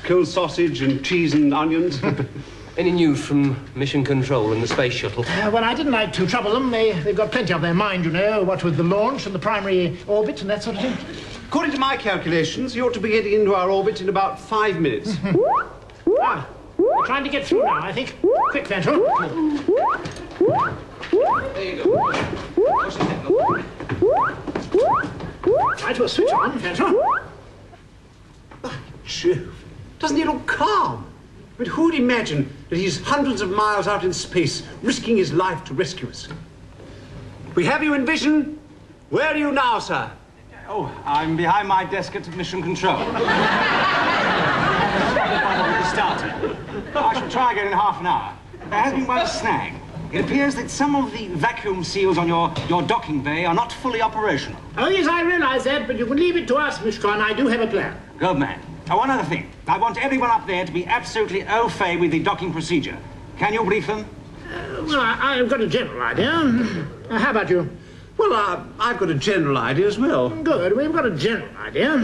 cold sausage and cheese and onions. Any news from Mission Control and the space shuttle? Well, I didn't like to trouble them. They've got plenty on their mind, you know, what with the launch and the primary orbit and that sort of thing. According to my calculations, you ought to be getting into our orbit in about 5 minutes. We're trying to get through now, I think. Quick, Ventral. There you go. Right, we'll switch on, Ventral. By Jove, doesn't he look calm? I mean, who'd imagine that he's hundreds of miles out in space, risking his life to rescue us? We have you in vision. Where are you now, sir? Oh, I'm behind my desk at Mission Control. Started. I shall try again in half an hour. There has been one snag. It appears that some of the vacuum seals on your docking bay are not fully operational. Oh, yes, I realize that, but you can leave it to us, Miss Tron. I do have a plan. Good man. Now, one other thing. I want everyone up there to be absolutely au fait with the docking procedure. Can you brief them? Well, I've got a general idea. How about you? Well, I've got a general idea as well. Good. We've got a general idea.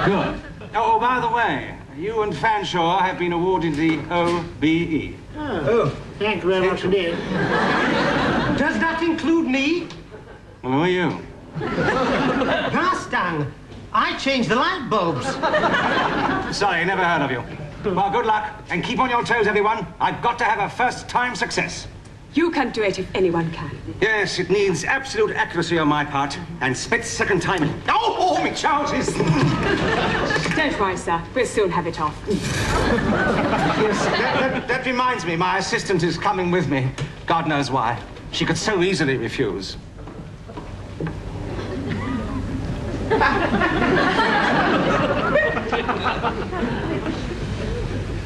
Good. Oh, by the way, you and Fanshawe have been awarded the OBE. Oh, thank you very much indeed. Does that include me? Well, who are you? Garstang. I changed the light bulbs. Sorry, never heard of you. Well, good luck, and keep on your toes, everyone. I've got to have a first-time success. You can do it if anyone can. Yes, it needs absolute accuracy on my part, and split-second timing. Oh, me chances! Don't worry, sir. We'll soon have it off. Yes, that reminds me, my assistant is coming with me. God knows why. She could so easily refuse.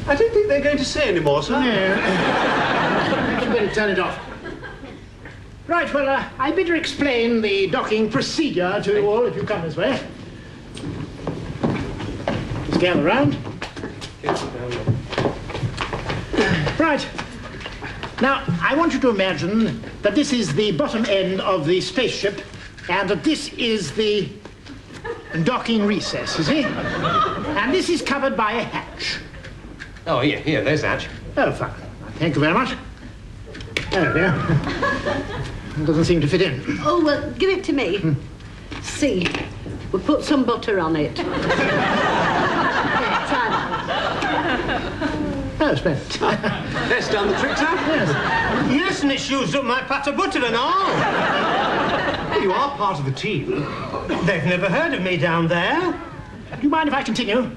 I don't think they're going to say any more, sir. No. You better turn it off. Right, well, I better explain the docking procedure to you all if you come this way. Just gather round. Right. Now, I want you to imagine that this is the bottom end of the spaceship and that this is the docking recess, you see? And this is covered by a hatch. Oh, here, there's Hatch. Oh, fine. Thank you very much. There we go. It doesn't seem to fit in. Oh, well, give it to me. See, we'll put some butter on it. Try that. Oh, splendid. That's done the trick, sir. Yes. Yes, and it's used up my pat of butter and all. Well, you are part of the team. They've never heard of me down there. Do you mind if I continue?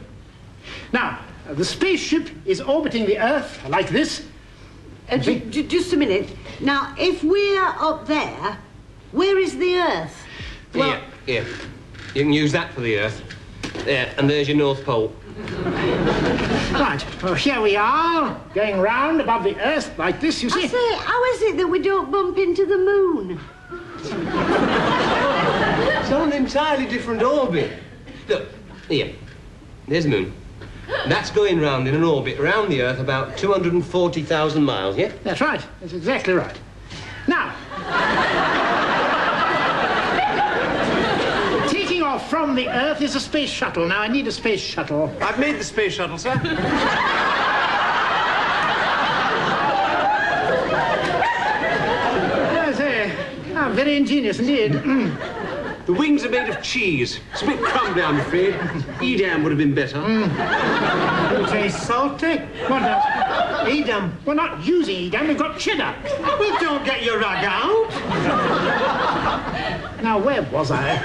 Now, the spaceship is orbiting the Earth like this. Just a minute. Now, if we're up there, where is the Earth? Well, here. You can use that for the Earth. There, and there's your North Pole. Right. Well, here we are, going round above the Earth like this, you see. I say, how is it that we don't bump into the moon? It's on an entirely different orbit. Look, here. There's the moon. That's going round in an orbit around the Earth about 240,000 miles, yeah? That's right. That's exactly right. Now, taking off from the Earth is a space shuttle. Now, I need a space shuttle. I've made the space shuttle, sir. Oh, very ingenious indeed. The wings are made of cheese. It's a bit crumbly, I'm afraid. Edam would have been better. It tastes salty. What does? Edam. We're not using Edam, we've got cheddar. Well, don't get your rag out. Now, where was I?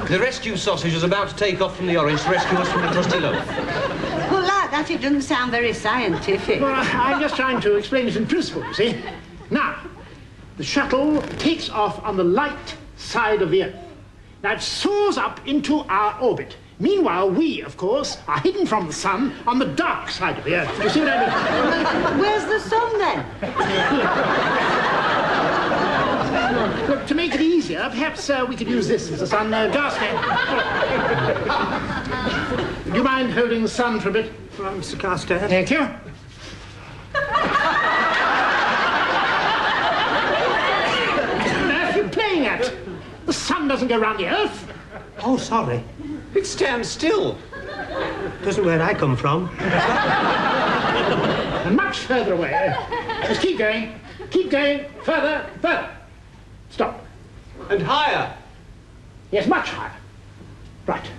The rescue sausage is about to take off from the orange to rescue us from the crusty loaf. Well, like that, it doesn't sound very scientific. Well, I'm just trying to explain it in principle, you see. Now, the shuttle takes off on the light side of the Earth. Now, it soars up into our orbit. Meanwhile, we, of course, are hidden from the sun on the dark side of the Earth. You see what I mean? Where's the sun, then? Look, to make it easier, perhaps we could use this as the sun. Garstang. Do you mind holding the sun for a bit? Right, Mr. Carstairs. Thank you. What are you playing at? The sun doesn't go round the Earth. Oh, sorry. It stands still. Doesn't where I come from. And much further away. Just keep going. Keep going. Further, further. Stop. And higher. Yes, much higher. Right.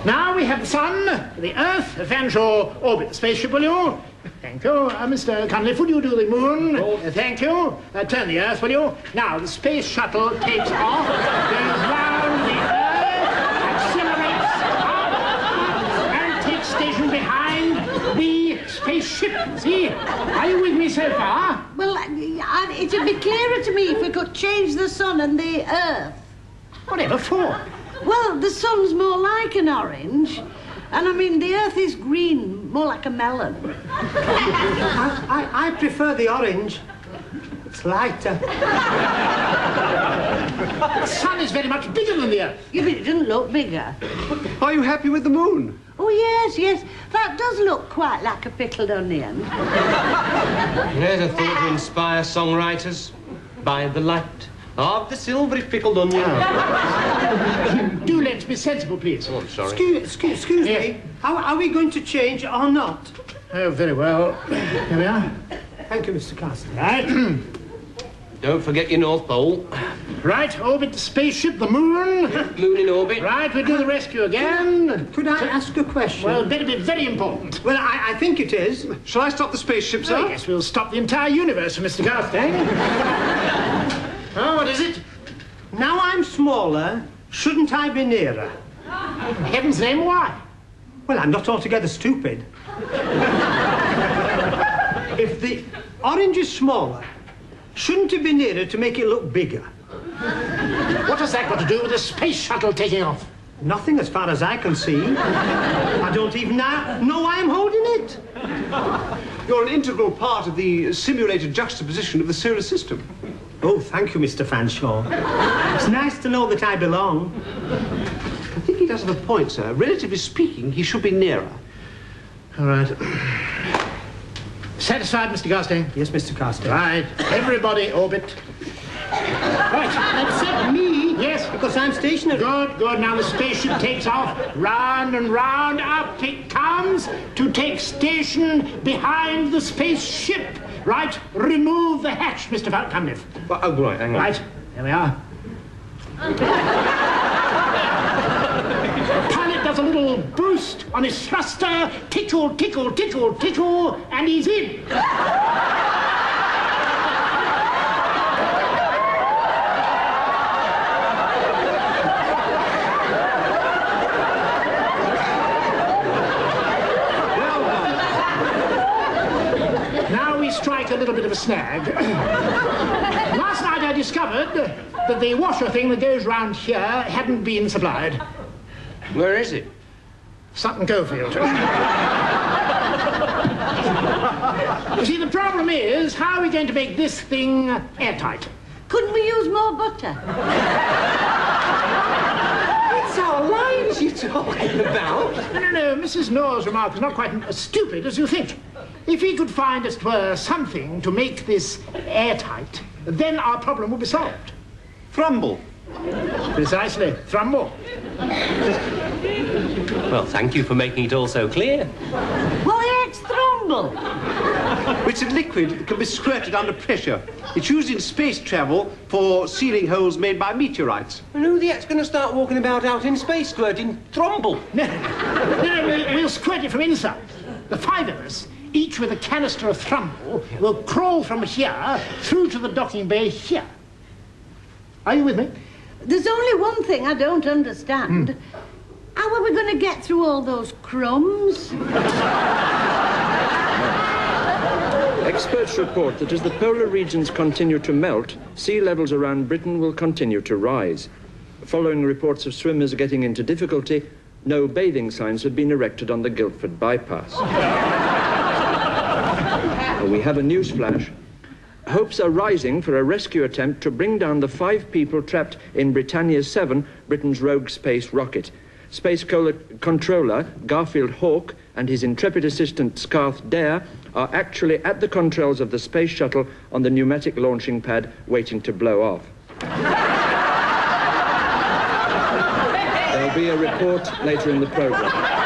Now we have the sun, the earth. Fanshawe, orbit the spaceship, will you? Thank you. Mr. Cunliffe, would you do the moon? Thank you. Turn the earth, will you? Now, the space shuttle takes off, goes round the earth, accelerates up, and takes station behind the spaceship. See? Are you with me so far? Well, it'd be clearer to me if we could change the sun and the earth. Whatever for? Well, the sun's more like an orange, and I mean, the earth is green, more like a melon. I prefer the orange. It's lighter. The sun is very much bigger than the earth. Yeah, but it doesn't look bigger. Are you happy with the moon? Oh, yes, yes. That does look quite like a pickled onion. There's a thought to inspire songwriters. By the light of the silvery pickled onion. Do let's be sensible, please. Oh, I'm sorry. Excuse Yes. me. Are we going to change or not? Oh, very well. Here we are. Thank you, Mr. Carsten. Right. Don't forget your North Pole. Right, orbit the spaceship, the moon. Moon in orbit. Right, we do the rescue again. Could I ask a question? Well, better be very important. Well, I think it is. Shall I stop the spaceship, sir? I guess we'll stop the entire universe for Mr. Garstang. Oh, what is it? Now I'm smaller, shouldn't I be nearer? Heaven's name, why? Well, I'm not altogether stupid. If the orange is smaller, shouldn't it be nearer to make it look bigger? What has that got to do with the space shuttle taking off? Nothing as far as I can see. I don't even know why I'm holding it. You're an integral part of the simulated juxtaposition of the solar system. Oh, thank you, Mr. Fanshawe. It's nice to know that I belong. I think he does have a point, sir. Relatively speaking, he should be nearer. All right. Satisfied, Mr. Garstang? Yes, Mr. Carsten. Right. Everybody orbit. Right. Except me. Yes. Because I'm stationary. Good, good. Now the spaceship takes off. Round and round. Up it comes to take station behind the spaceship. Right. Remove the hatch, Mr. Cunliffe. Well, oh, right, hang on. Right. There we are. The pilot does a little boost on his thruster. Tickle, tickle, tickle, tickle, and he's in. Now we strike a little bit of a snag. Last night I discovered that the washer thing that goes round here hadn't been supplied. Where is it? Sutton Coldfield. You see, the problem is, how are we going to make this thing airtight? Couldn't we use more butter? It's our lines you're talking about. No, Mrs. Knorr's remark is not quite as stupid as you think. If we could find, as it were, something to make this airtight, then our problem would be solved. Thrumble. Precisely. Thrumble. Well, thank you for making it all so clear. Well, it's thrumble. It's a liquid that can be squirted under pressure. It's used in space travel for sealing holes made by meteorites. And who the heck's going to start walking about out in space squirting thrumble? No, we'll squirt it from inside. The five of us, each with a canister of thrumble, will crawl from here through to the docking bay here. Are you with me? There's only one thing I don't understand. How are we going to get through all those crumbs? Experts report that as the polar regions continue to melt, sea levels around Britain will continue to rise. Following reports of swimmers getting into difficulty, no bathing signs have been erected on the Guildford bypass. We have a news flash. Hopes are rising for a rescue attempt to bring down the 5 people trapped in Britannia 7, Britain's rogue space rocket. Space controller Garfield Hawke and his intrepid assistant Scarth Dare are actually at the controls of the space shuttle on the pneumatic launching pad waiting to blow off. There'll be a report later in the programme.